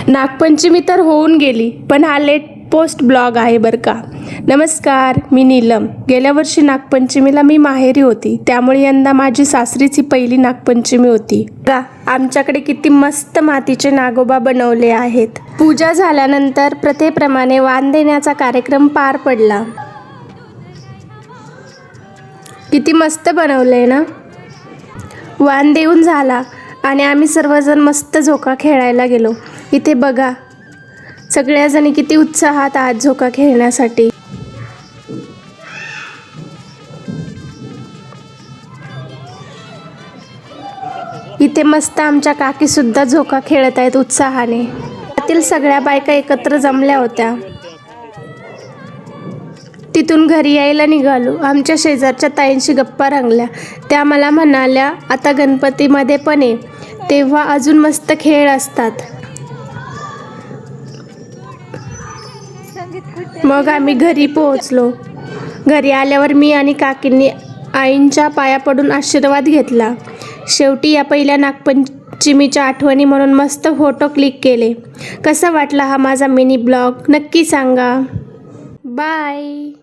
नागपंचमी तर होऊन गेली, पण हा लेट पोस्ट ब्लॉग आहे बरं का. नमस्कार, मी नीलम. गेल्या वर्षी नागपंचमीला मी माहेरी होती, त्यामुळे यंदा माझी सासरीची पहिली नागपंचमी होती. का आमच्याकडे किती मस्त मातीचे नागोबा बनवले आहेत. पूजा झाल्यानंतर प्रथेप्रमाणे वाण देण्याचा कार्यक्रम पार पडला. किती मस्त बनवलंय ना. वाण देऊन झाला आणि आम्ही सर्वजण मस्त झोका खेळायला गेलो. इथे बघा, सगळ्याजणी किती उत्साहात आहात झोका खेळण्यासाठी. इथे मस्त आमच्या काकी सुद्धा झोका खेळत आहेत उत्साहाने. त्यातील सगळ्या बायका एकत्र जमल्या होत्या. तिथून घरी यायला निघालो. आमच्या शेजारच्या ताईंशी गप्पा रंगल्या. त्या मला म्हणाल्या, आता गणपतीमध्ये पण ये, तेव्हा अजून मस्त खेळ असतात. मग आम्ही घरी पोहोचलो. घरी आल्यावर मी आणि काकींनी आईंच्या पाया पडून आशीर्वाद घेतला. शेवटी या पहिल्या नागपंचमीच्या आठवणी म्हणून मस्त फोटो क्लिक केले. कसा वाटला हा माझा मिनी ब्लॉग नक्की सांगा. बाय.